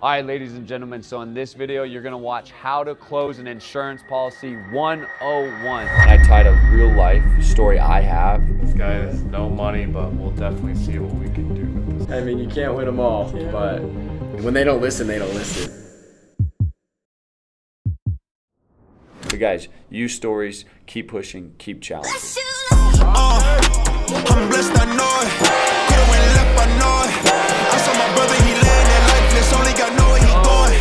All right, ladies and gentlemen, so in this video, you're gonna watch how to close an insurance policy 101. And I tied a real life story I have. This guy has no money, but we'll definitely see what we can do with this. I mean, you can't win them all, but when they don't listen, they don't listen. But guys, use stories, keep pushing, keep challenging. I'm blessed, I know it. Could've went left, I know it. I saw my brother, he laying there lifeless. Only God know where he going.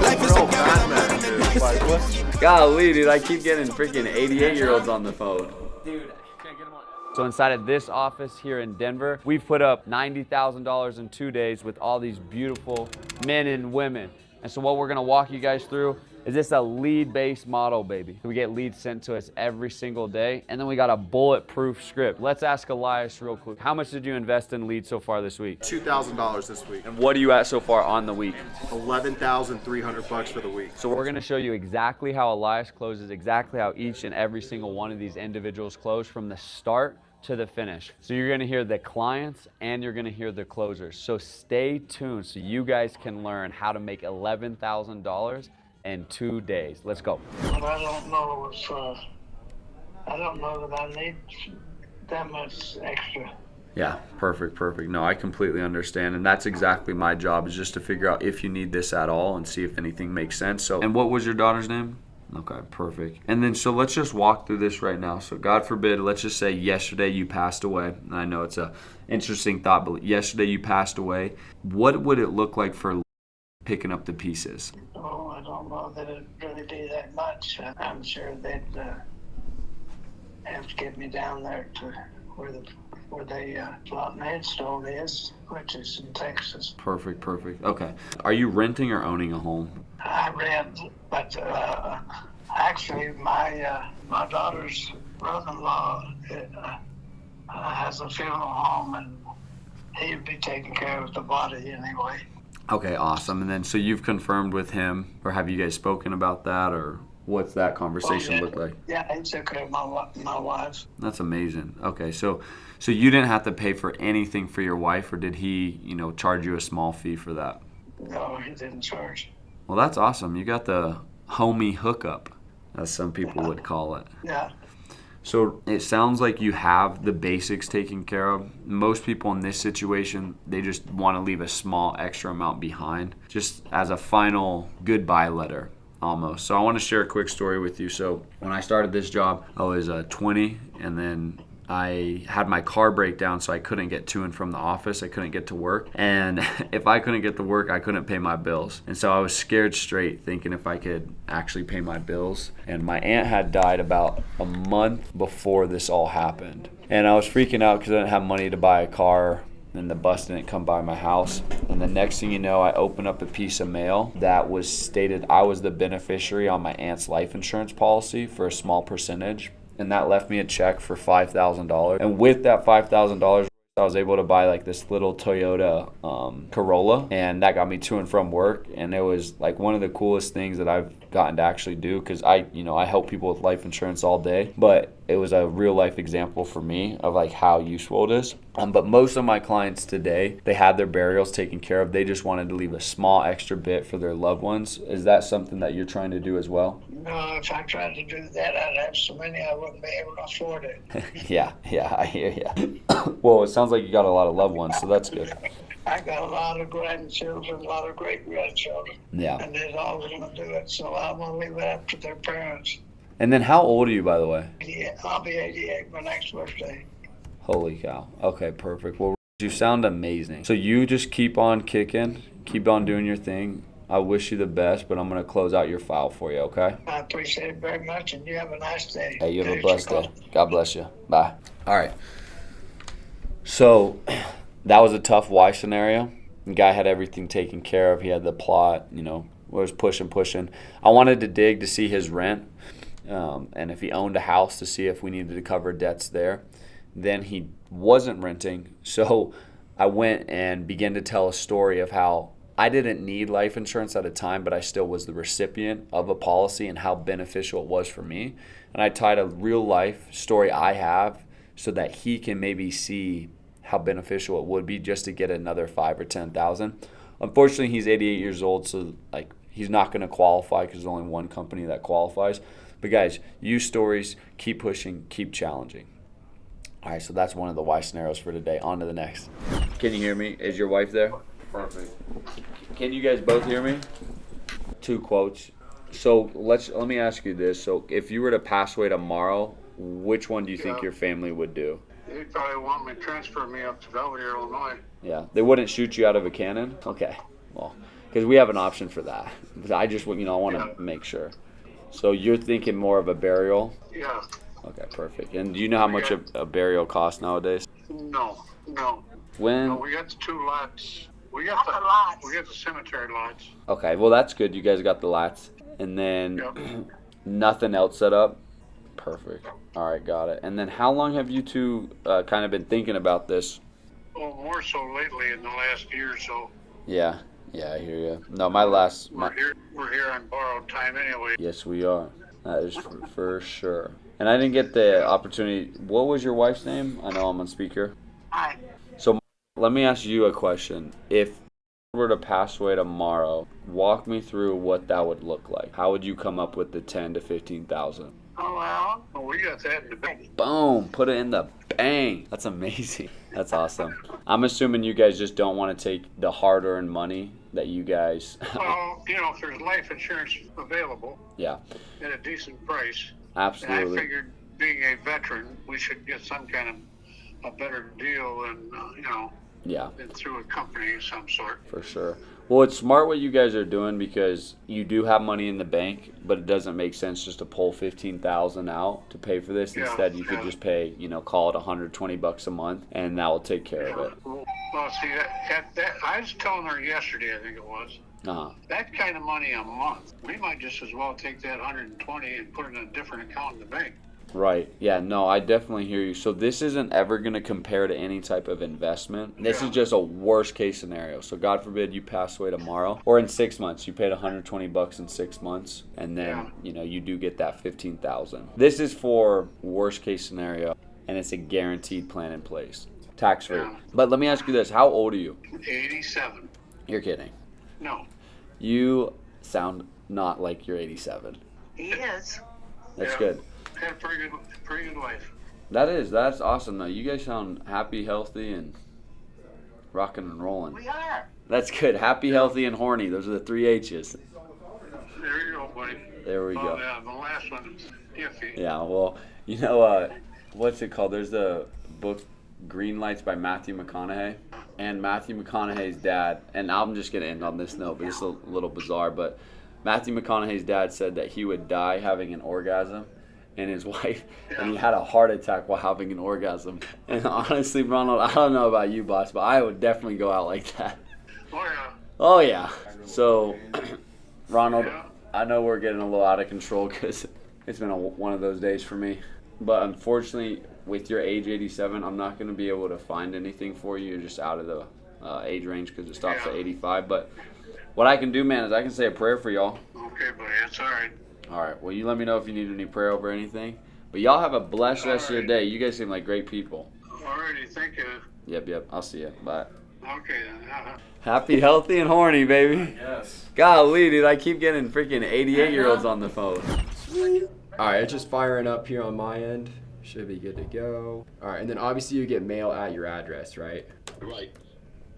Life is a gamble. Golly, dude, I keep getting freaking 88-year-olds on the phone. Dude, I can't get them on. So inside of this office here in Denver, we've put up $90,000 in 2 days with all these beautiful men and women. And so what we're gonna walk you guys through is this a lead-based model, baby. We get leads sent to us every single day, and then we got a bulletproof script. Let's ask Elias real quick. How much did you invest in leads so far this week? $2,000 this week. And what are you at so far on the week? $11,300 for the week. So we're gonna show you exactly how Elias closes, exactly how each and every single one of these individuals close from the start to the finish. So you're gonna hear the clients and you're gonna hear the closers. So stay tuned so you guys can learn how to make $11,000 in 2 days. Let's go. But I don't know if, I don't know that I need that much extra. Yeah, perfect. No, I completely understand. And that's exactly my job, is just to figure out if you need this at all and see if anything makes sense. So, and what was your daughter's name? Okay, perfect. And then, so let's just walk through this right now. So God forbid, let's just say yesterday you passed away. And I know it's a interesting thought, but yesterday you passed away. What would it look like for picking up the pieces? Oh, I don't know that it'd really be that much. I'm sure they'd have to get me down there to where the plot and headstone is, which is in Texas. Perfect. Okay. Are you renting or owning a home? I rent, but actually my daughter's brother-in-law has a funeral home, and he'd be taking care of the body anyway. Okay, awesome. And then, so you've confirmed with him, or have you guys spoken about that, or what's that conversation look like? Yeah, he took care of my wife. That's amazing. Okay, so you didn't have to pay for anything for your wife, or did he, charge you a small fee for that? No, he didn't charge. Well, that's awesome. You got the homie hookup, as some people would call it. Yeah. So it sounds like you have the basics taken care of. Most people in this situation, they just want to leave a small extra amount behind, just as a final goodbye letter almost. So I want to share a quick story with you. So when I started this job, I was 20, and then I had my car break down, so I couldn't get to and from the office. I couldn't get to work. And if I couldn't get to work, I couldn't pay my bills. And so I was scared straight, thinking if I could actually pay my bills. And my aunt had died about a month before this all happened. And I was freaking out because I didn't have money to buy a car, and the bus didn't come by my house. And the next thing you know, I opened up a piece of mail that was stated I was the beneficiary on my aunt's life insurance policy for a small percentage. And that left me a check for $5,000. And with that $5,000, I was able to buy like this little Toyota Corolla, and that got me to and from work. And it was like one of the coolest things that I've gotten to actually do, because I help people with life insurance all day, but it was a real life example for me of like how useful it is. But most of my clients today, they had their burials taken care of. They just wanted to leave a small extra bit for their loved ones. Is that something that you're trying to do as well? No, if I tried to do that, I'd have so many I wouldn't be able to afford it. Yeah, I hear you. Well, it sounds like you got a lot of loved ones, so that's good. I got a lot of grandchildren, a lot of great-grandchildren. Yeah. And they're all going to do it, so I'm going to leave it up to their parents. And then how old are you, by the way? Yeah, I'll be 88 my next birthday. Holy cow. Okay, perfect. Well, you sound amazing. So you just keep on kicking, keep on doing your thing. I wish you the best, but I'm going to close out your file for you, okay? I appreciate it very much, and you have a nice day. Hey, you have a blessed day. God bless you. Bye. All right. So that was a tough why scenario. The guy had everything taken care of. He had the plot, was pushing. I wanted to dig to see his rent, and if he owned a house, to see if we needed to cover debts there. Then he wasn't renting, so I went and began to tell a story of how I didn't need life insurance at a time, but I still was the recipient of a policy and how beneficial it was for me. And I tied a real life story I have so that he can maybe see how beneficial it would be just to get another 5 or 10,000. Unfortunately, he's 88 years old, so like he's not going to qualify because there's only one company that qualifies. But guys, use stories, keep pushing, keep challenging. All right, so that's one of the why scenarios for today. On to the next. Can you hear me? Is your wife there? Perfect. Can you guys both hear me? 2 quotes. So let me ask you this. So if you were to pass away tomorrow, which one do you think your family would do? They'd probably want me to transfer me up to Belvedere, Illinois. Yeah, they wouldn't shoot you out of a cannon? Okay, well, because we have an option for that. I just, I want to make sure. So you're thinking more of a burial? Yeah. Okay, perfect. And do you know how much a burial costs nowadays? No. When? No, we got the 2 lots. We got the lots. We got the cemetery lots. Okay, well, that's good. You guys got the lots. And then nothing else set up? Perfect. All right, got it. And then how long have you two kind of been thinking about this? Well, more so lately in the last year or so. Yeah, I hear you. No, We're here on borrowed time anyway. Yes, we are. That is for sure. And I didn't get the opportunity. What was your wife's name? I know I'm on speaker. Hi. So let me ask you a question. If you were to pass away tomorrow, walk me through what that would look like. How would you come up with the 10 to 15,000? Oh, well, we got that in the bank. Boom, put it in the bank. That's amazing. That's awesome. I'm assuming you guys just don't want to take the hard-earned money that you guys. Well, if there's life insurance available. Yeah. At a decent price. Absolutely. And I figured, being a veteran, we should get some kind of a better deal than than through a company of some sort. For sure. Well, it's smart what you guys are doing because you do have money in the bank, but it doesn't make sense just to pull $15,000 out to pay for this. Instead, you could just pay, call it $120 a month, and that will take care of it. Well, see, that I was telling her yesterday, I think it was. That kind of money a month, we might just as well take that 120 and put it in a different account in the bank. Right. Yeah, no, I definitely hear you. So this isn't ever going to compare to any type of investment. This is just a worst case scenario. So God forbid you pass away tomorrow, or in 6 months, you paid $120 in 6 months, and then, you do get that $15,000. This is for worst case scenario, and it's a guaranteed plan in place. Tax free. Yeah. But let me ask you this. How old are you? 87. You're kidding. No. You sound not like you're 87. He is. That's good. Had a pretty good life. That's awesome though. You guys sound happy, healthy, and rocking and rolling. We are. That's good. Happy, healthy, and horny. Those are the 3 H's. There you go, buddy. There we go. Yeah, the last one is iffy. Yeah, well, what's it called? There's the book Green Lights by Matthew McConaughey. And Matthew McConaughey's dad, and I'm just going to end on this note, but it's a little bizarre, but Matthew McConaughey's dad said that he would die having an orgasm. And his wife, and he had a heart attack while having an orgasm. And honestly, Ronald, I don't know about you, boss, but I would definitely go out like that. Oh, yeah. So, Ronald, I know we're getting a little out of control because it's been one of those days for me. But unfortunately, with your age 87, I'm not going to be able to find anything for you. You're just out of the age range because it stops at 85. But what I can do, man, is I can say a prayer for y'all. Okay, buddy, that's all right. All right. Well, you let me know if you need any prayer over anything. But y'all have a blessed rest of your day. You guys seem like great people. All righty. Thank you. Yep. I'll see you. Bye. Okay, then. Happy, healthy, and horny, baby. Yes. Golly, dude. I keep getting freaking 88-year-olds on the phone. All right, it's just firing up here on my end. Should be good to go. All right, and then obviously you get mail at your address, right? Right.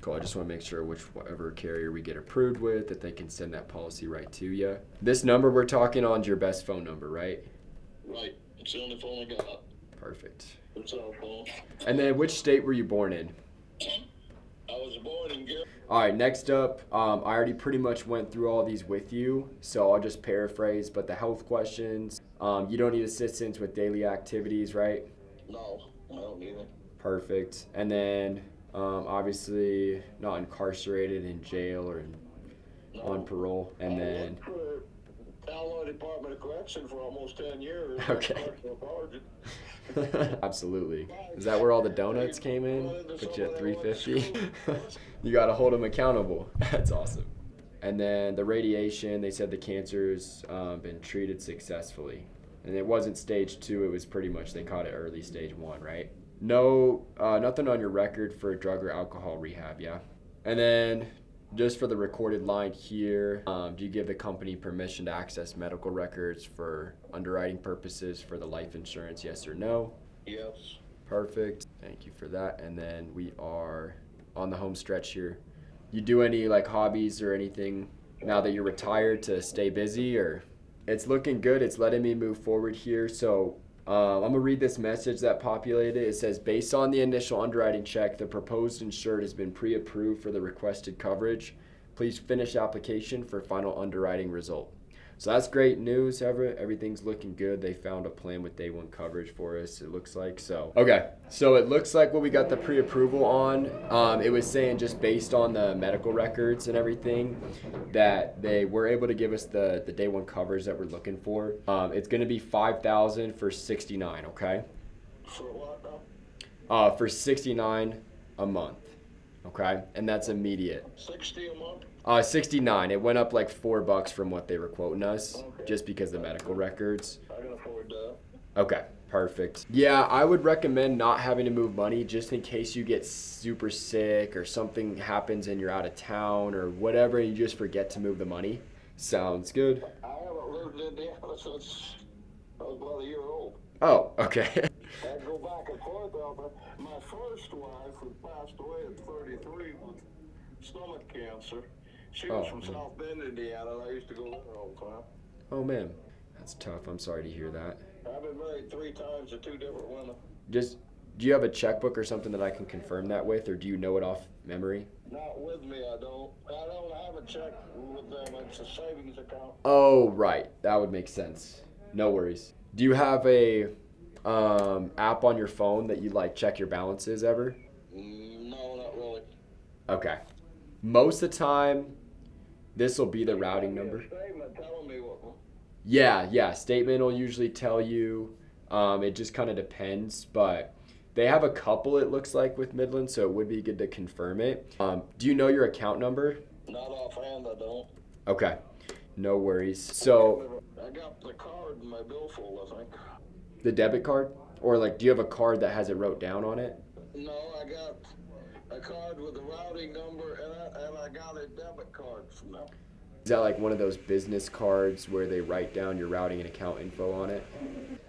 Cool. I just want to make sure whichever carrier we get approved with, that they can send that policy right to you. This number we're talking on is your best phone number, right? Right. It's the only phone I got. Perfect. It's our phone. And then which state were you born in? I was born in Gary. All right, next up, I already pretty much went through all these with you, so I'll just paraphrase, but the health questions, you don't need assistance with daily activities, right? No, I don't need it. Perfect. And then obviously not incarcerated in jail or on parole. And then Illinois Department of Correction for almost 10 years. Okay. Absolutely. Is that where all the donuts came in? Put you at $3.50. You got to hold them accountable. That's awesome. And then the radiation, they said the cancer's been treated successfully. And it wasn't stage 2, it was pretty much, they caught it early stage 1, right? No, nothing on your record for drug or alcohol rehab, yeah? And then Just for the recorded line here, do you give the company permission to access medical records for underwriting purposes for the life insurance, yes or no? Yes. Perfect. Thank you for that. And then we are on the home stretch here. You do any like hobbies or anything now that you're retired to stay busy, or? It's looking good. It's letting me move forward here. So I'm gonna read this message that populated. It says, based on the initial underwriting check, the proposed insured has been pre-approved for the requested coverage. Please finish application for final underwriting result. So that's great news. Everything's looking good. They found a plan with day one coverage for us, it looks like. So, okay. So it looks like what we got the pre-approval on, it was saying just based on the medical records and everything that they were able to give us the day one coverage that we're looking for. It's going to be $5,000 for 69, okay? For what now? For 69 a month, okay? And that's immediate. 60 a month? 69. It went up like $4 from what they were quoting us, just because of the medical records. I can afford that. Okay, perfect. Yeah, I would recommend not having to move money just in case you get super sick or something happens and you're out of town or whatever and you just forget to move the money. Sounds good. I haven't lived in Indiana since I was about a year old. Oh, okay. I go back and forth over. My first wife, who passed away at 33 with stomach cancer, she was from South Bend, Indiana, and I used to go there all the time. Oh, man. That's tough. I'm sorry to hear that. I've been married 3 times to 2 different women. Just, do you have a checkbook or something that I can confirm that with, or do you know it off memory? Not with me, I don't. I don't have a check with them. It's a savings account. Oh, right. That would make sense. No worries. Do you have a app on your phone that you like check your balances ever? No, not really. Okay. Most of the time, this will be the routing number. Statement telling me what. Yeah. Statement will usually tell you. It just kind of depends, but they have a couple, it looks like, with Midland, so it would be good to confirm it. Do you know your account number? Not offhand, I don't. Okay. No worries. So, I got the card in my billfold, I think. the debit card? Or like, do you have a card that has it wrote down on it? No, I got a card with the routing number, and I got a debit card from them. Is that like one of those business cards where they write down your routing and account info on it?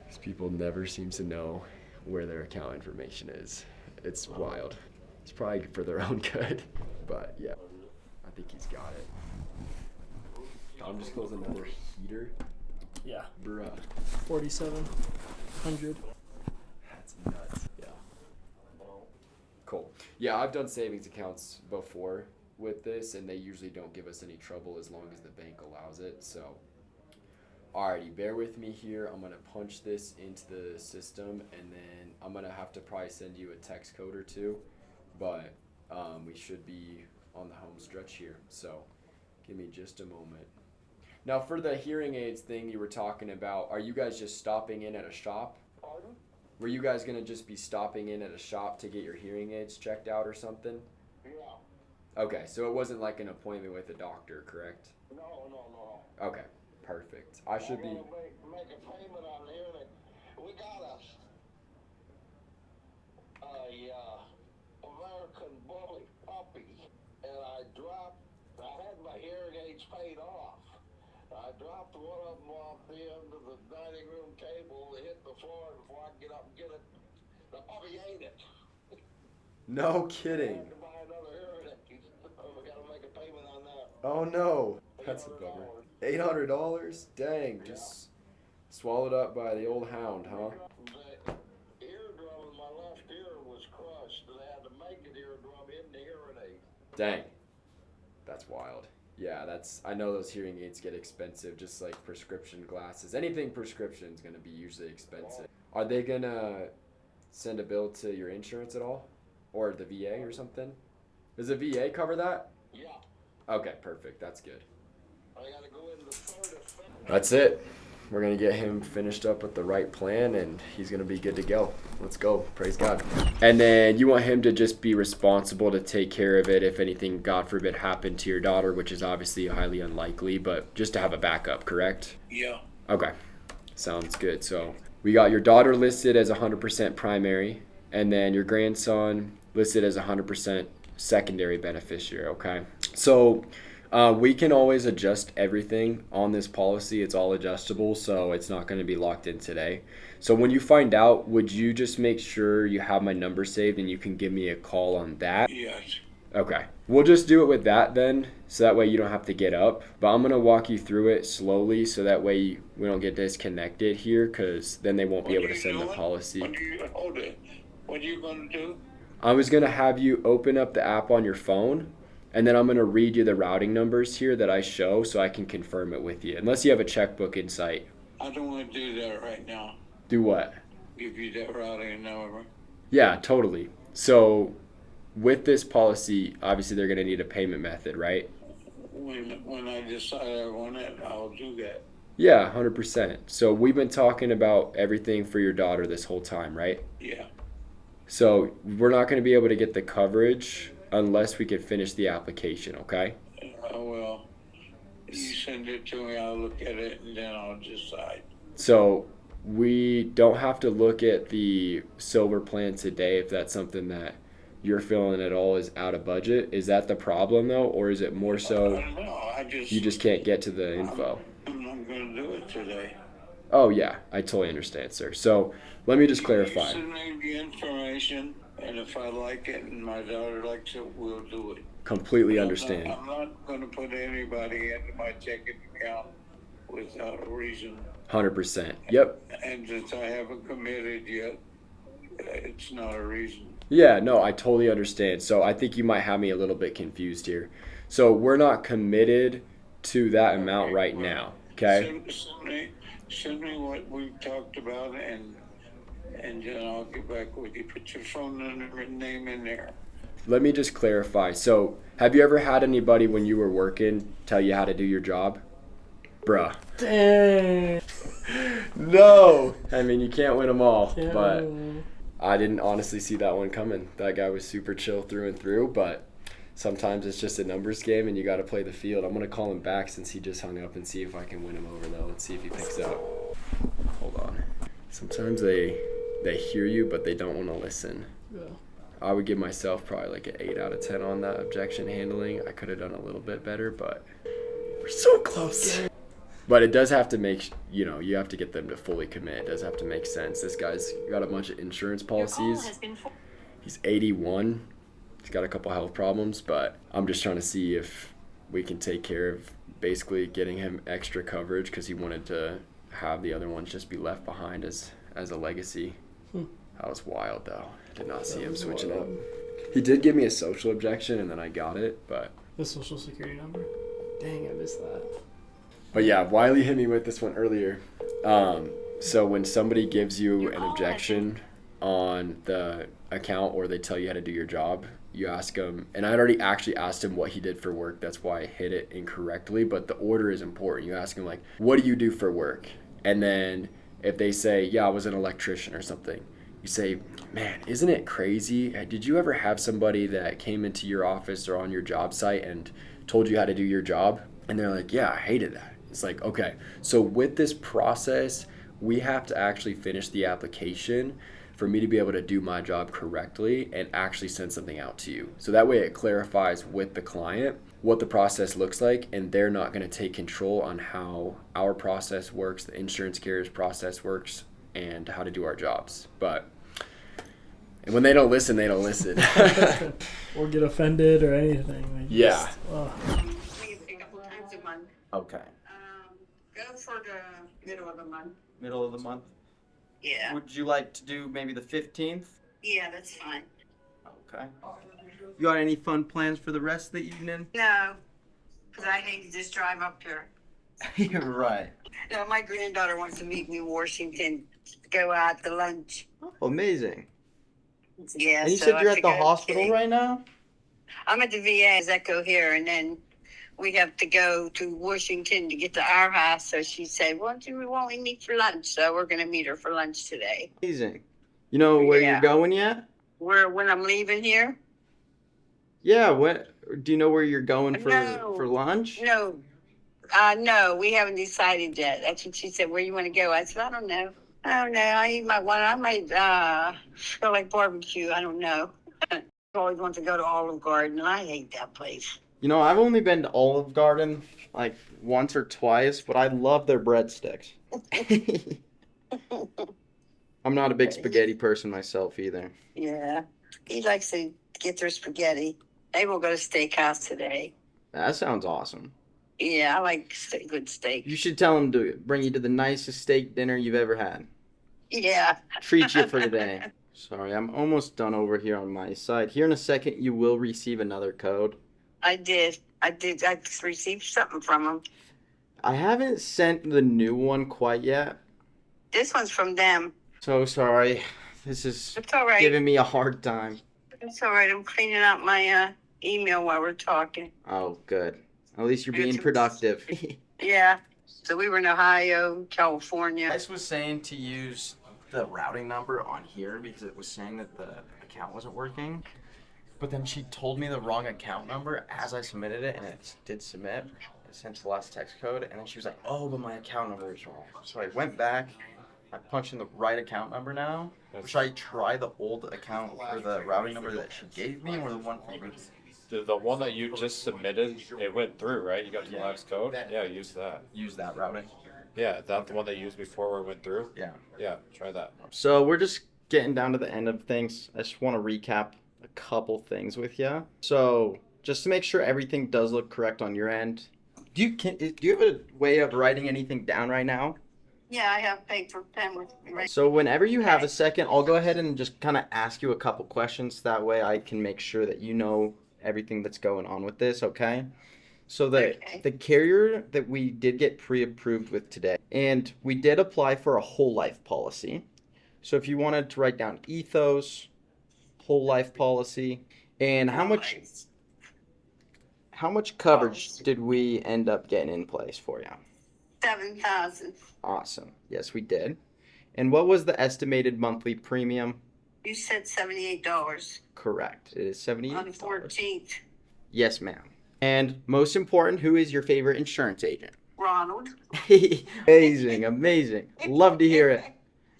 These people never seem to know where their account information is. It's wild. It's probably for their own good, but yeah, I think he's got it. I'm just closing another heater. Yeah. Bruh. 4,700. That's nuts. Yeah. Cool. Yeah, I've done savings accounts before with this, and they usually don't give us any trouble as long as the bank allows it. So, alrighty, bear with me here. I'm gonna punch this into the system, and then I'm gonna have to probably send you a text code or two, but we should be on the home stretch here. So, give me just a moment. Now, for the hearing aids thing you were talking about, are you guys just stopping in at a shop? Pardon? Were you guys gonna just be stopping in at a shop to get your hearing aids checked out or something? Yeah. Okay, so it wasn't like an appointment with a doctor, correct? No. Okay, perfect. I should be. I gotta make a payment on here. We got a American Bully puppy, and I had my hearing aids paid off. I dropped one of them off the end of the dining room table. It hit the floor, and before I could get up and get it, the puppy ate it. No I kidding. had to buy another hearing aid. We gotta make a payment on that. Oh no. That's a bummer. $800? Dang, just swallowed up by the old hound, huh? The eardrum in my left ear was crushed, and they had to make an eardrum in the hearing aid. Dang. That's wild. Yeah, I know those hearing aids get expensive, just like prescription glasses. Anything prescription is going to be usually expensive. Are they going to send a bill to your insurance at all? Or the VA or something? Does the VA cover that? Yeah. Okay, perfect. That's good. I gotta go in the third effect. That's it. We're going to get him finished up with the right plan, and he's going to be good to go. Let's go. Praise God. And then you want him to just be responsible to take care of it if anything, God forbid, happened to your daughter, which is obviously highly unlikely, but just to have a backup, correct? Yeah. Okay. Sounds good. So we got your daughter listed as 100% primary, and then your grandson listed as 100% secondary beneficiary, okay? So we can always adjust everything on this policy. It's all adjustable, so it's not going to be locked in today. So when you find out, would you just make sure you have my number saved and you can give me a call on that? Yes. Okay. We'll just do it with that then, so that way you don't have to get up. But I'm going to walk you through it slowly so that way we don't get disconnected here, because then they won't be able to send the policy. Hold it. What are you going to do? I was going to have you open up the app on your phone, and then I'm going to read you the routing numbers here that I show so I can confirm it with you, unless you have a checkbook in sight. I don't want to do that right now. Do what? Give you that routing number. Yeah, totally. So with this policy, obviously they're going to need a payment method, right? When I decide I want it, I'll do that. Yeah, 100%. So we've been talking about everything for your daughter this whole time, right? Yeah. So we're not going to be able to get the coverage unless we can finish the application, okay? Well, you send it to me, I'll look at it, and then I'll decide. So we don't have to look at the silver plan today if that's something that you're feeling at all is out of budget. Is that the problem though, or is it more so you just can't get to the info? I'm not going to do it today. Oh yeah, I totally understand, sir. So let me just clarify. Send me the information, and if I like it and my daughter likes it, we'll do it. Completely understand. I'm not going to put anybody into my checking account without a reason. 100%. Yep. And since I haven't committed yet, it's not a reason. Yeah, no, I totally understand. So I think you might have me a little bit confused here. So we're not committed to that amount right now, okay? Send me what we've talked about, and then I'll get back with you. Put your phone number and name in there. Let me just clarify. So have you ever had anybody when you were working tell you how to do your job? Bruh. Dang. No. I mean, you can't win them all, Yeah. but I didn't honestly see that one coming. That guy was super chill through and through, but sometimes it's just a numbers game and you got to play the field. I'm going to call him back since he just hung up and see if I can win him over, though. Let's see if he picks up. Hold on. Sometimes they hear you, but they don't want to listen. Yeah. I would give myself probably like an 8 out of 10 on that objection handling. I could have done a little bit better, but we're so close. But it does have to make, you have to get them to fully commit. It does have to make sense. This guy's got a bunch of insurance policies. He's 81. He's got a couple health problems, but I'm just trying to see if we can take care of basically getting him extra coverage because he wanted to have the other ones just be left behind as a legacy. That was wild, though. I did not see him switching up. He did give me a social objection, and then I got it, but... The social security number? Dang, I missed that. But yeah, Wiley hit me with this one earlier. So when somebody gives you an objection on the account or they tell you how to do your job, you ask them, and I'd already actually asked him what he did for work. That's why I hit it incorrectly, but the order is important. You ask him, like, what do you do for work? And then if they say, yeah, I was an electrician or something, you say, man, isn't it crazy? Did you ever have somebody that came into your office or on your job site and told you how to do your job? And they're like, yeah, I hated that. It's like, okay, so with this process, we have to actually finish the application for me to be able to do my job correctly and actually send something out to you. So that way it clarifies with the client what the process looks like, and they're not going to take control on how our process works, the insurance carrier's process works, and how to do our jobs. But when they don't listen, they don't listen. Or get offended or anything. Yeah. A couple times a month. Okay. Go for the middle of the month. Middle of the month? Yeah. Would you like to do maybe the 15th? Yeah, that's fine. Okay. You got any fun plans for the rest of the evening? No, because I hate to just drive up here. You're right. No, my granddaughter wants to meet me in Washington to go out to lunch. Oh, amazing. Yeah. And you so said I you're have at to the go hospital to- right now? I'm at the VA as Echo here, and then we have to go to Washington to get to our house. So she said, why don't we meet for lunch? So we're going to meet her for lunch today. Amazing. You know where Yeah. you're going yet? When I'm leaving here? Yeah, do you know where you're going No. for lunch? No. No, we haven't decided yet. That's what she said. Where you want to go? I said, I don't know. I might go like barbecue. I don't know. I always want to go to Olive Garden, and I hate that place. You know, I've only been to Olive Garden like once or twice, but I love their breadsticks. I'm not a big spaghetti person myself either. Yeah, he likes to get their spaghetti. Maybe we'll go to steakhouse today. That sounds awesome. Yeah, I like good steak. You should tell him to bring you to the nicest steak dinner you've ever had. Yeah. Treat you for today. Sorry, I'm almost done over here on my side. Here in a second, you will receive another code. I did. I received something from him. I haven't sent the new one quite yet. This one's from them. So sorry. This is It's all right. giving me a hard time. It's all right. I'm cleaning out my email while we're talking. Oh, good. At least you're being productive. Yeah. So we were in Ohio, California. I was saying to use the routing number on here because it was saying that the account wasn't working. But then she told me the wrong account number as I submitted it, and it did submit. It sent the last text code, and then she was like, oh, but my account number is wrong. So I went back. I punched in the right account number now. Should I try the old account or the routing number that she gave me, or the one from The one that you just submitted, it went through, right? You got the last code? Yeah, use that. Use that routing? Yeah, that the one they used before where it went through? Yeah. Yeah, try that. So we're just getting down to the end of things. I just want to recap a couple things with you. So just to make sure everything does look correct on your end, do you have a way of writing anything down right now? Yeah, I have paper pen with me. Right. So whenever you have a second, I'll go ahead and just kind of ask you a couple questions. That way I can make sure that you know everything that's going on with this, okay? So the carrier that we did get pre-approved with today, and we did apply for a whole life policy. So if you wanted to write down ethos, whole life policy, and how much coverage did we end up getting in place for you? 7,000. Awesome. Yes, we did. And what was the estimated monthly premium? You said $78. Correct. It is $78. On the 14th. Yes, ma'am. And most important, who is your favorite insurance agent? Ronald. Amazing, amazing. Love to hear it.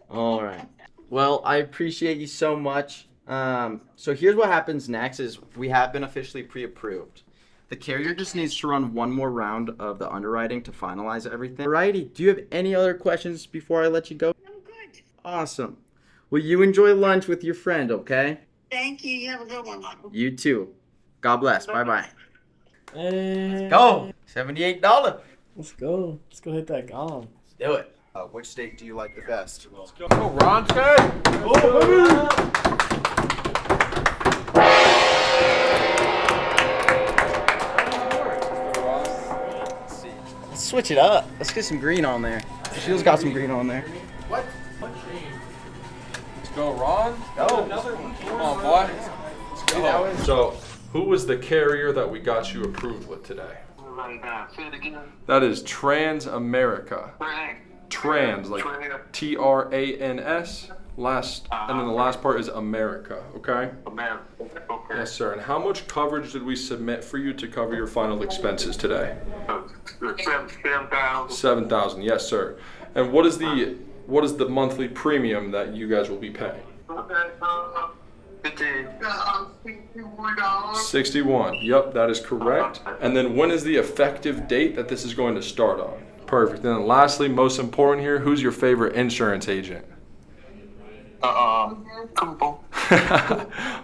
All right. Well, I appreciate you so much. So here's what happens next is we have been officially pre-approved. The carrier just needs to run one more round of the underwriting to finalize everything. Alrighty, do you have any other questions before I let you go? I'm good. Awesome. Well, you enjoy lunch with your friend, okay? Thank you. You have a good one. You too. God bless. Bye-bye. Hey. Go. $78. Let's go. Let's go hit that gong. Let's do it. Which state do you like the best? Go, Ron, Let's switch it up. Let's get some green on there. Shield's got some green on there. What? Let's go, Ron. Go. Come on, boy. Let's go. So, who was the carrier that we got you approved with today? That is Transamerica. Trans, like Trans. And then the last part is America, okay? America. Okay. Yes, sir. And how much coverage did we submit for you to cover your final expenses today? 7,000. 7,000. Yes, sir. And what is the monthly premium that you guys will be paying? $61. Yep, that is correct. And then when is the effective date that this is going to start on? Perfect. And then lastly, most important here, who's your favorite insurance agent? Cooper.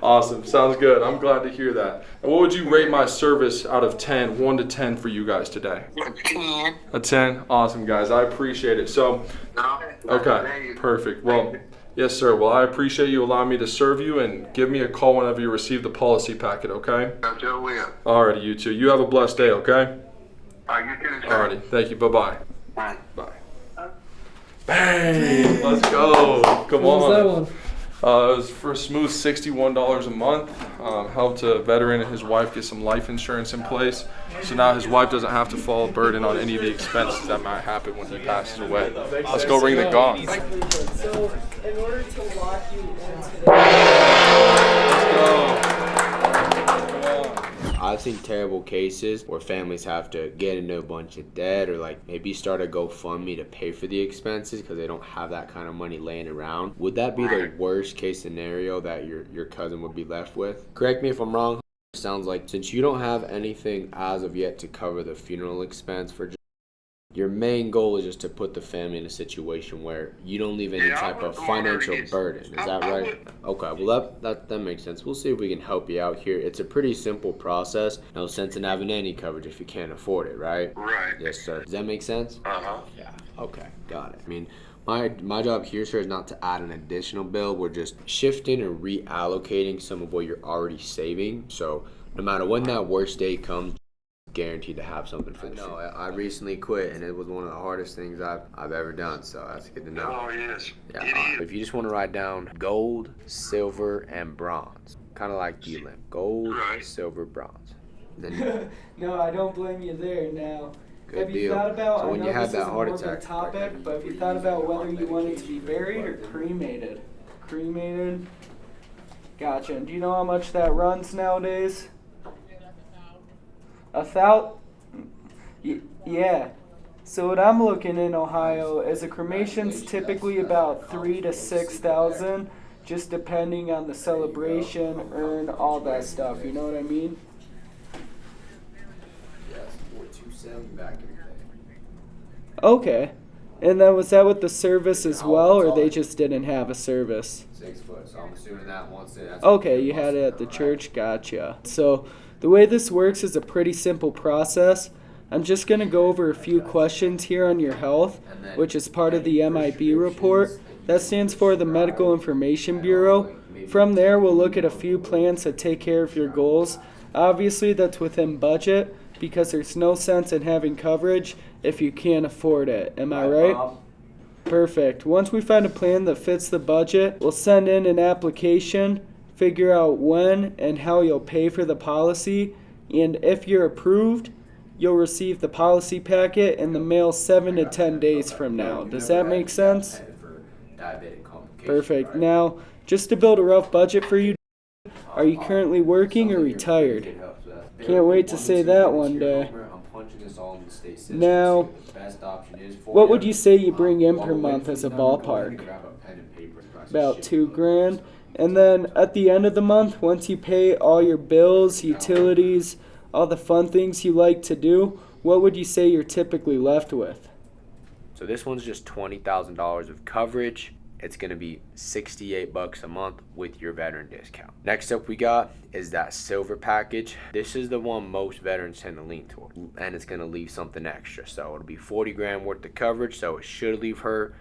Awesome. Sounds good. I'm glad to hear that. And what would you rate my service out of 10, 1 to 10 for you guys today? 10. A 10? Awesome, guys. I appreciate it. So, okay, perfect. Well, yes, sir. Well, I appreciate you allowing me to serve you, and give me a call whenever you receive the policy packet, okay? Alrighty, you two. You have a blessed day, okay? Alrighty. Thank you. Bye-bye. Bye. Bye. Bang! Let's go. Come on. What was that one? It was for a smooth $61 a month. Helped a veteran and his wife get some life insurance in place. So now his wife doesn't have to fall a burden on any of the expenses that might happen when he passes away. Let's go ring the gong. So, in order to lock you in today, Let's go. I've seen terrible cases where families have to get into a bunch of debt or like maybe start a GoFundMe to pay for the expenses because they don't have that kind of money laying around. Would that be the worst case scenario that your cousin would be left with? Correct me if I'm wrong. Sounds like since you don't have anything as of yet to cover the funeral expense for, your main goal is just to put the family in a situation where you don't leave any type of financial burden. Is that right? Okay, well that makes sense. We'll see if we can help you out here. It's a pretty simple process. No sense in having any coverage if you can't afford it, right? Right. Yes, sir. Does that make sense? Uh-huh. Yeah. Okay, got it. I mean, my job here, sir, is not to add an additional bill. We're just shifting and reallocating some of what you're already saving. So no matter when that worst day comes, guaranteed to have something for the future. I recently quit, and it was one of the hardest things I've ever done, so that's good to know. Oh, yes. Yeah, if you just want to write down gold, silver, and bronze, kind of like D-Limp. Gold, Right. silver, bronze. Then No, I don't blame you there now. Good Have you deal. thought about, So I when know you had this that is heart more of a attack, topic, but have you thought about whether you wanted to be buried or cremated? Cremated? Gotcha. And do you know how much that runs nowadays? 1,000? Yeah. So what I'm looking in Ohio is a cremation's typically about 3,000 to 6,000, just depending on the celebration, urn, all that stuff. You know what I mean? yes, 427 back in the day. Okay. And then was that with the service as well, or they just didn't have a service? 6 foot. So I'm assuming that once that's Okay, you had it at the church. Gotcha. So the way this works is a pretty simple process. I'm just going to go over a few questions here on your health, which is part of the MIB report. That stands for the Medical Information Bureau. From there, we'll look at a few plans that take care of your goals. Obviously, that's within budget because there's no sense in having coverage if you can't afford it. Am I right? Perfect. Once we find a plan that fits the budget, we'll send in an application, figure out when and how you'll pay for the policy, and if you're approved, you'll receive the policy packet in the mail 7 to 10 days from now. Does that make sense? Perfect. Now, just to build a rough budget for you, are you currently working or retired? Can't wait to say that one day. Now, what would you say you bring in per month as a ballpark? About $2,000. And then at the end of the month, once you pay all your bills, utilities, all the fun things you like to do, what would you say you're typically left with? So this one's just $20,000 of coverage. It's going to be $68 a month with your veteran discount. Next up we got is that silver package. This is the one most veterans tend to lean toward, and it's going to leave something extra. So it'll be $40,000 worth of coverage, so it should leave her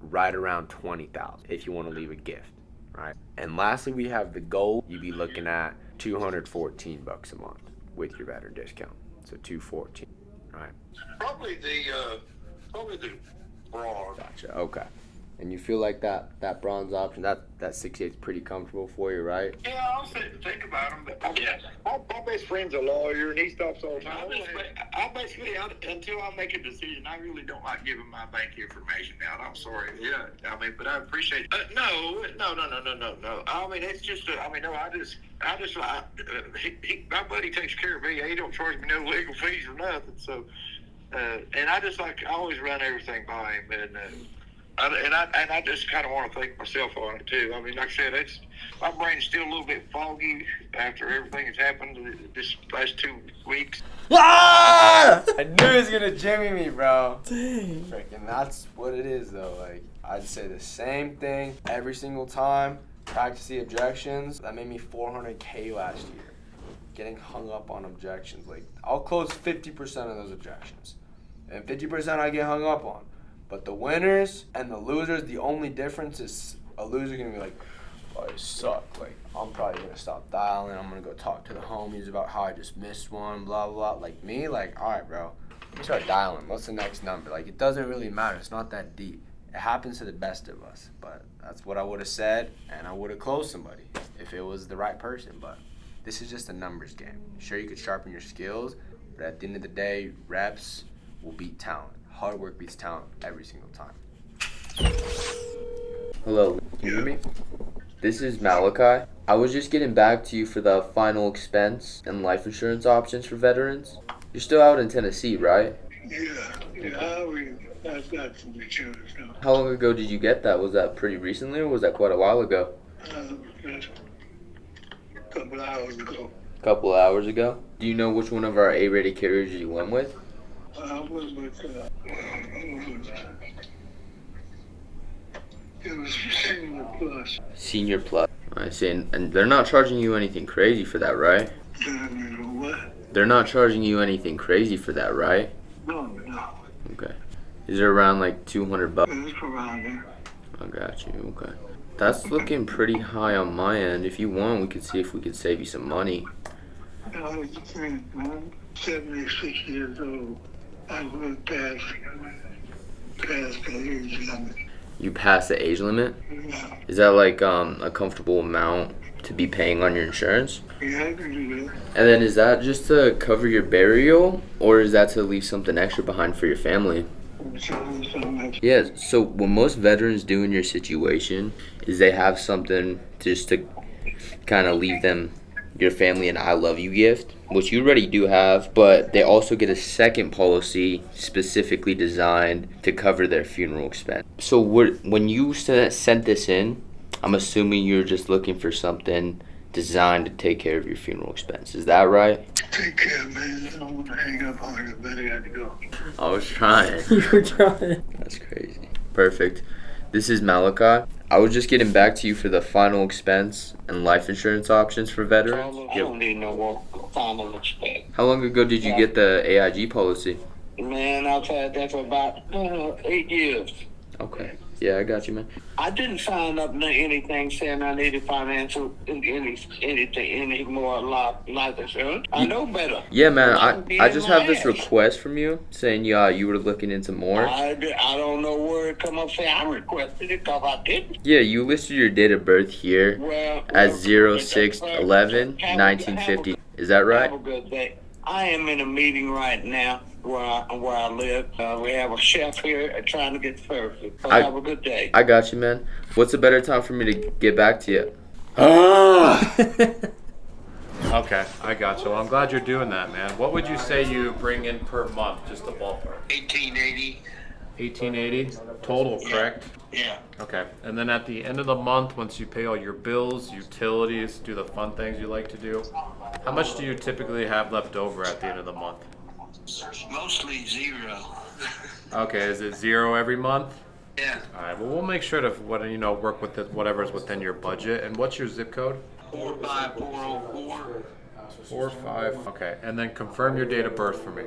right around $20,000 if you want to leave a gift, right? And lastly, we have the gold. You'd be looking at $214 a month with your veteran discount, so $214, right? Probably the bronze. Gotcha. Okay. And you feel like that bronze option, that 68 is pretty comfortable for you, right? Yeah, I'll sit and think about them, but yeah. My best friend's a lawyer, and he stops all the time. Until I make a decision, I really don't like giving my bank information out. I'm sorry. Yeah, I mean, but I appreciate. No. I mean, it's just. My buddy takes care of me. He don't charge me no legal fees or nothing. So, and I always run everything by him, and. I just kind of want to thank myself on it too. I mean, like I said, my brain's still a little bit foggy after everything that's happened this last 2 weeks. Ah! I knew he was gonna jimmy me, bro. Dang. Freaking, that's what it is though. Like, I'd say the same thing every single time. Practice the objections. That made me $400K last year. Getting hung up on objections. Like, I'll close 50% of those objections, and 50% I get hung up on. But the winners and the losers, the only difference is a loser gonna be like, oh, you suck. Like, I'm probably gonna stop dialing. I'm gonna go talk to the homies about how I just missed one, blah, blah, blah. Like me, like, all right, bro, let me start dialing. What's the next number? Like, it doesn't really matter. It's not that deep. It happens to the best of us. But that's what I would have said, and I would have closed somebody if it was the right person. But this is just a numbers game. Sure, you could sharpen your skills, but at the end of the day, reps will beat talent. Hard work beats talent every single time. Hello, can you hear me? This is Malachi. I was just getting back to you for the final expense and life insurance options for veterans. You're still out in Tennessee, right? That's not some insurance now. How long ago did you get that? Was that pretty recently or was that quite a while ago? A couple hours ago. couple of hours ago. Do you know which one of our A-rated carriers you went with? I was with, it was Senior Plus. Senior Plus. I see. And they're not charging you anything crazy for that, right? What? They're not charging you anything crazy for that, right? No, no. Okay. Is it around like $200? It's around there. I got you. Okay. That's looking pretty high on my end. If you want, we could see if we could save you some money. No, you can't, man. 76 years old. I went past the age limit. You passed the age limit? Yeah. Is that like a comfortable amount to be paying on your insurance? Yeah, I can do that. And then is that just to cover your burial, or is that to leave something extra behind for your family? Yeah, so what most veterans do in your situation is they have something just to kind of leave them your family an I love you gift, which you already do have, but they also get a second policy specifically designed to cover their funeral expense. So when you sent this in, I'm assuming you're just looking for something designed to take care of your funeral expense. Is that right? Take care, man. I don't want to hang up on you, but I got to go. I was trying. You were trying. That's crazy. Perfect. This is Malachi. I was just getting back to you for the final expense and life insurance options for veterans. I don't need no more final expense. How long ago did you get the AIG policy? Man, I've had that for about 8 years. Okay. Yeah, I got you, man. I didn't sign up to anything saying I needed financial any more life insurance. I know better. Yeah, man. I just have this request from you saying you were looking into more. I don't know where it come up say I requested it because I didn't. Yeah, you listed your date of birth here as 06/11/1950. Is that right? Have a good day. I am in a meeting right now where I live. We have a chef here trying to get served. So have a good day. I got you, man. What's a better time for me to get back to you? Okay, I got you. Well, I'm glad you're doing that, man. What would you say you bring in per month, just a ballpark? 1880. 1880 total, correct? Yeah. Okay, and then at the end of the month, once you pay all your bills, utilities, do the fun things you like to do, how much do you typically have left over at the end of the month? Mostly zero. Okay, is it zero every month? Yeah. All right, well, we'll make sure to work with whatever's within your budget. And what's your zip code? 45404. 45. Okay, and then confirm your date of birth for me.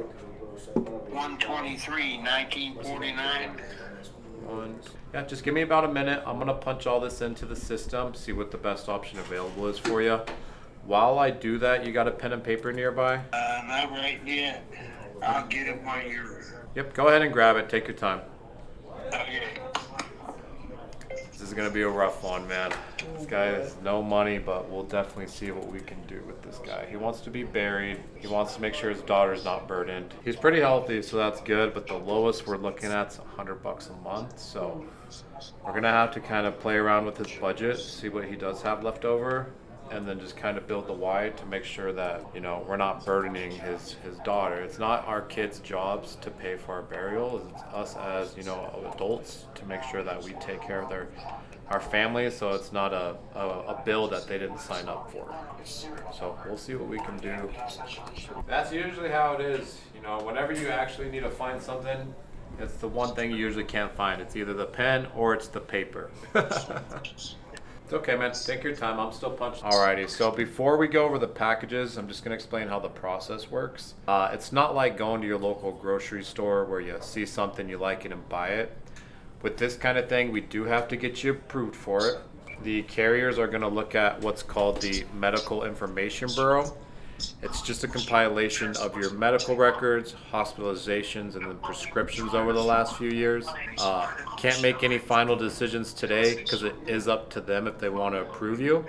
1/23/1949. Yeah, just give me about a minute. I'm gonna punch all this into the system, see what the best option available is for you. While I do that, you got a pen and paper nearby? Not right yet. I'll get it while you're... Yep, go ahead and grab it. Take your time. Okay. This is gonna be a rough one, man. This guy has no money, but we'll definitely see what we can do with this guy. He wants to be buried. He wants to make sure his daughter's not burdened. He's pretty healthy, so that's good, but the lowest we're looking at is $100 a month, so we're gonna have to kind of play around with his budget, see what he does have left over, and then just kind of build the why to make sure that, we're not burdening his daughter. It's not our kids' jobs to pay for our burial. It's us as, adults to make sure that we take care of our families, so it's not a bill that they didn't sign up for. So we'll see what we can do. That's usually how it is. Whenever you actually need to find something, it's the one thing you usually can't find. It's either the pen or it's the paper. It's okay, man. Take your time. I'm still punching. Alrighty, so before we go over the packages, I'm just going to explain how the process works. It's not like going to your local grocery store where you see something, you like it, and buy it. With this kind of thing, we do have to get you approved for it. The carriers are going to look at what's called the Medical Information Bureau. It's just a compilation of your medical records, hospitalizations, and then prescriptions over the last few years. Can't make any final decisions today because it is up to them if they want to approve you.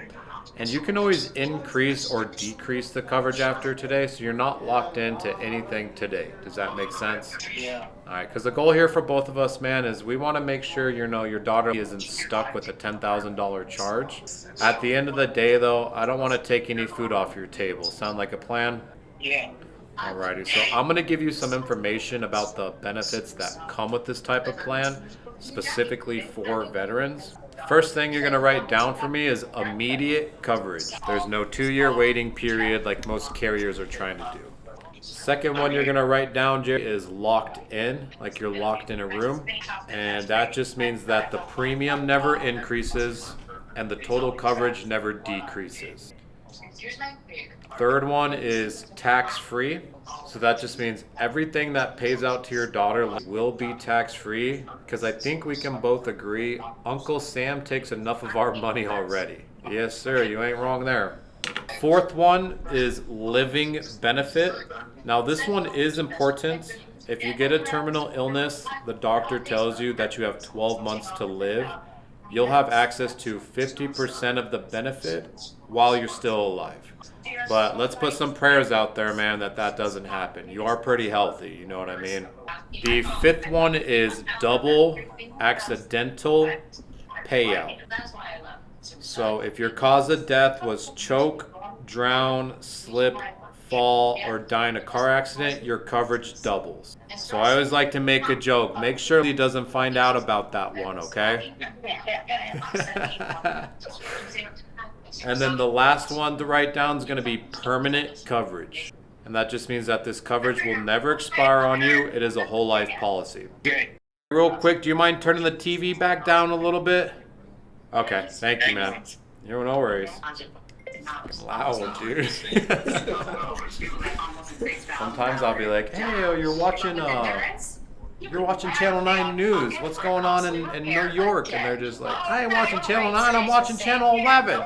And you can always increase or decrease the coverage after today, so you're not locked into anything today. Does that make sense? Yeah. All right, because the goal here for both of us, man, is we want to make sure your daughter isn't stuck with a $10,000 charge. At the end of the day, though, I don't want to take any food off your table. Sound like a plan? Yeah. Alrighty, so I'm going to give you some information about the benefits that come with this type of plan, specifically for veterans. First thing you're gonna write down for me is immediate coverage. There's no 2-year waiting period like most carriers are trying to do. Second one you're gonna write down, Jerry, is locked in, like you're locked in a room. And that just means that the premium never increases and the total coverage never decreases. Third one is tax-free. So that just means everything that pays out to your daughter will be tax-free, because I think we can both agree Uncle Sam takes enough of our money already. Yes, sir, you ain't wrong there. Fourth one is living benefit. Now this one is important. If you get a terminal illness, the doctor tells you that you have 12 months to live. You'll have access to 50% of the benefit while you're still alive. But let's put some prayers out there, man, that doesn't happen. You are pretty healthy, you know what I mean? The fifth one is double accidental payout. So if your cause of death was choke, drown, slip, fall, or die in a car accident, your coverage doubles. So I always like to make a joke. Make sure he doesn't find out about that one, okay? And then the last one to write down is going to be permanent coverage. And that just means that this coverage will never expire on you. It is a whole life policy. Real quick, do you mind turning the TV back down a little bit? Okay, thank you, man. No worries. Loud, dude. Sometimes I'll be like, hey, you're watching Channel 9 News. What's going on in New York? And they're just like, I ain't watching Channel 9, I'm watching Channel 11.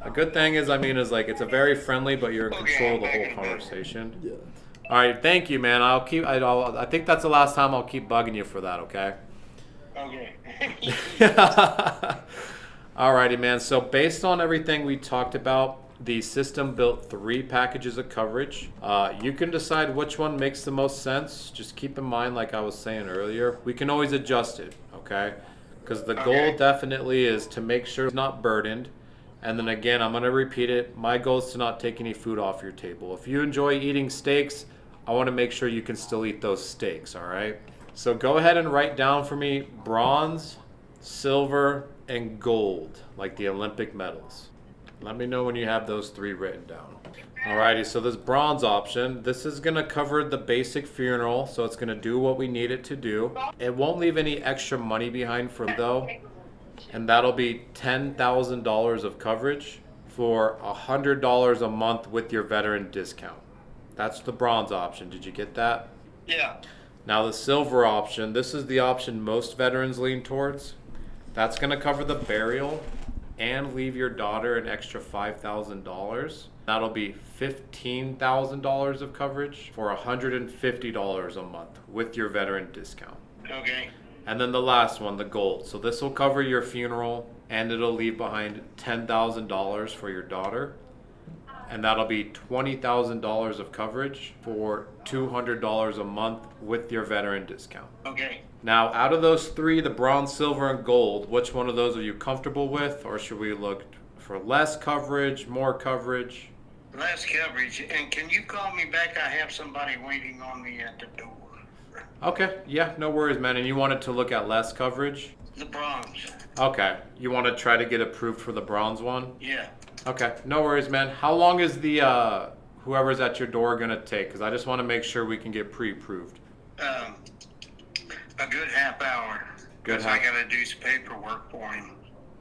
A good thing is, it's a very friendly, but you're in control of the whole conversation. Yeah. All right, thank you, man. I think that's the last time I'll keep bugging you for that, okay? Okay. Alrighty, man. So based on everything we talked about, the system built 3 packages of coverage. You can decide which one makes the most sense. Just keep in mind, like I was saying earlier, we can always adjust it, okay? Because the goal definitely is to make sure it's not burdened. And then again, I'm going to repeat it. My goal is to not take any food off your table. If you enjoy eating steaks, I want to make sure you can still eat those steaks, all right? So go ahead and write down for me bronze, silver, and gold, like the Olympic medals. Let me know when you have those 3 written down. Alrighty, so this bronze option, this is going to cover the basic funeral, so it's going to do what we need it to do. It won't leave any extra money behind for though, and that'll be $10,000 of coverage for $100 a month with your veteran discount. That's the bronze option. Did you get that? Yeah. Now the silver option, this is the option most veterans lean towards. That's going to cover the burial and leave your daughter an extra $5,000. That'll be $15,000 of coverage for $150 a month with your veteran discount. Okay. And then the last one, the gold. So this will cover your funeral and it'll leave behind $10,000 for your daughter. And that'll be $20,000 of coverage for $200 a month with your veteran discount. Okay. Now, out of those 3, the bronze, silver, and gold, which one of those are you comfortable with? Or should we look for less coverage, more coverage? Less coverage. And can you call me back? I have somebody waiting on me at the door. Okay, yeah, no worries, man. And you wanted to look at less coverage? The bronze. Okay, you want to try to get approved for the bronze one? Yeah. Okay, no worries, man. How long is the whoever's at your door gonna take? Because I just want to make sure we can get pre-approved. A good half hour. Good half. I gotta do some paperwork for him.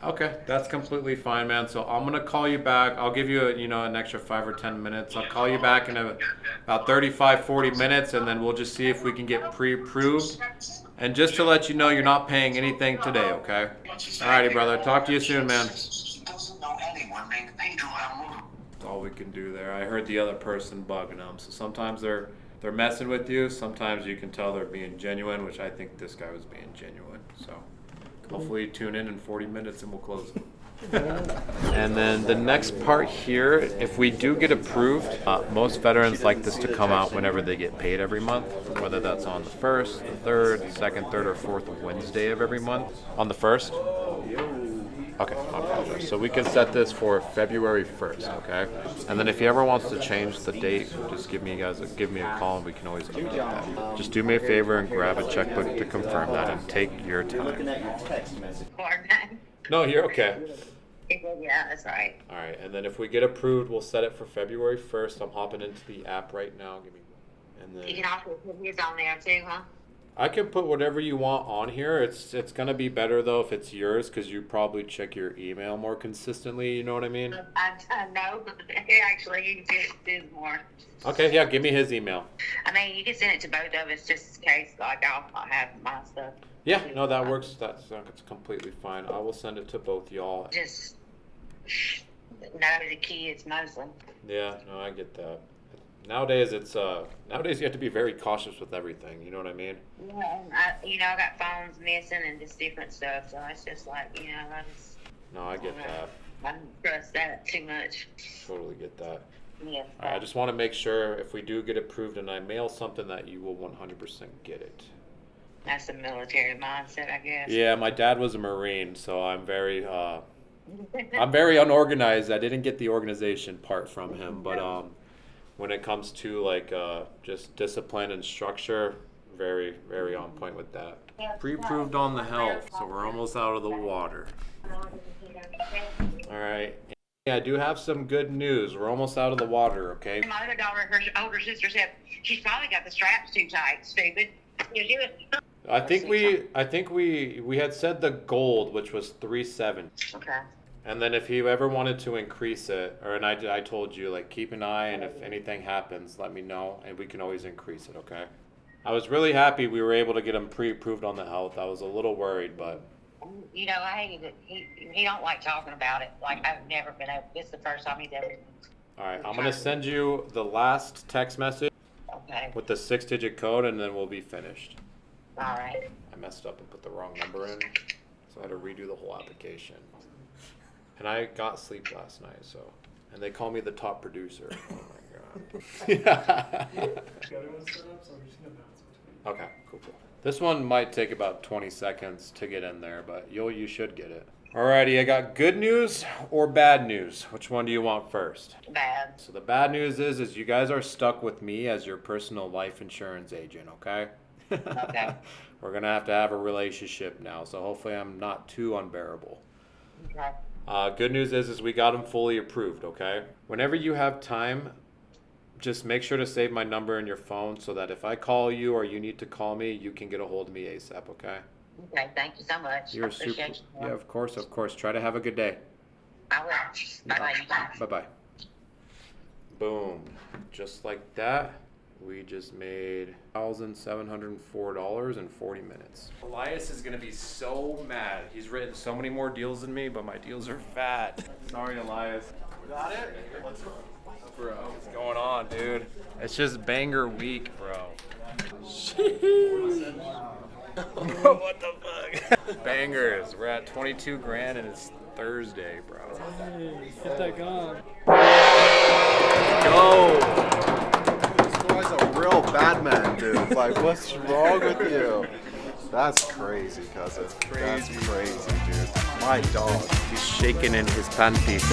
Okay, that's completely fine, man. So I'm gonna call you back. I'll give you an extra 5 or 10 minutes. I'll call you back in about 35, 40 minutes, and then we'll just see if we can get pre-approved. And just to let you know, you're not paying anything today, okay? Alrighty, brother. Talk to you soon, man. That's all we can do there. I heard the other person bugging them. So sometimes they're messing with you. Sometimes you can tell they're being genuine, which I think this guy was being genuine. So hopefully you tune in 40 minutes and we'll close it. And then the next part here, if we do get approved, most veterans like this to come out whenever they get paid every month, whether that's on the 1st, the 3rd, 2nd, 3rd, or 4th Wednesday of every month. On the 1st? Okay, I apologize. So we can set this for February 1st, okay? And then if he ever wants to change the date, just give me a call and we can always update that. Just do me a favor and grab a checkbook to confirm that and take your time. No, you're okay. Yeah, that's right. All right, and then if we get approved, we'll set it for February 1st. I'm hopping into the app right now. And then You can also put his on there too, huh? I can put whatever you want on here. It's gonna be better though if it's yours because you probably check your email more consistently. You know what I mean? I know. Actually, you can do more. Okay, yeah. Give me his email. I mean, you can send it to both of us just in case, like, I'll have my stuff. Yeah, no, that works. That's completely fine. I will send it to both y'all. Just know the kids mostly. Yeah, no, I get that. Nowadays, nowadays you have to be very cautious with everything. You know what I mean? Yeah, I got phones missing and just different stuff. So it's just like, No, I get that. I don't trust that too much. Totally get that. Yeah. All right, I just want to make sure if we do get approved and I mail something that you will 100% get it. That's the military mindset, I guess. Yeah, my dad was a Marine, so I'm very unorganized. I didn't get the organization part from him, but when it comes to like just discipline and structure, very, very on point with that. Pre-approved on the health, so we're almost out of the water. All right. Yeah, I do have some good news. We're almost out of the water, okay? My other daughter, her older sister said she's probably got the straps too tight, stupid. I think we had said the gold, which was 370. Okay. And then if you ever wanted to increase it, I told you, like, keep an eye, and if anything happens, let me know, and we can always increase it, okay? I was really happy we were able to get him pre-approved on the health. I was a little worried, but... I hated it. He don't like talking about it. Like, I've never been able... This is the first time he's ever... All right, I'm going to send you the last text message with the 6-digit code, and then we'll be finished. All right. I messed up and put the wrong number in, so I had to redo the whole application. And I got sleep last night, and they call me the top producer. Oh my god. Okay, cool. This one might take about 20 seconds to get in there, but you should get it. Alrighty, I got good news or bad news. Which one do you want first? Bad. So the bad news is you guys are stuck with me as your personal life insurance agent, okay? Okay. We're gonna have to have a relationship now, so hopefully I'm not too unbearable. Okay. Good news is we got them fully approved, okay? Whenever you have time, just make sure to save my number in your phone so that if I call you or you need to call me, you can get a hold of me ASAP, okay? Okay, thank you so much. You're super. Yeah, of course. Try to have a good day. I will. Bye-bye. Bye-bye. Boom. Just like that, we just made $1,704 in 40 minutes. Elias is going to be so mad. He's written so many more deals than me, but my deals are fat. Sorry, Elias. Got it? Let's go. Bro, what's going on, dude? It's just banger week, bro. Bro, what the fuck? Bangers. We're at 22 grand and it's Thursday, bro. Hey, hit that gong. Go! This guy's a real bad man, dude. Like, what's wrong with you? That's crazy, cousin. That's crazy, dude. My dog. He's shaking in his panties.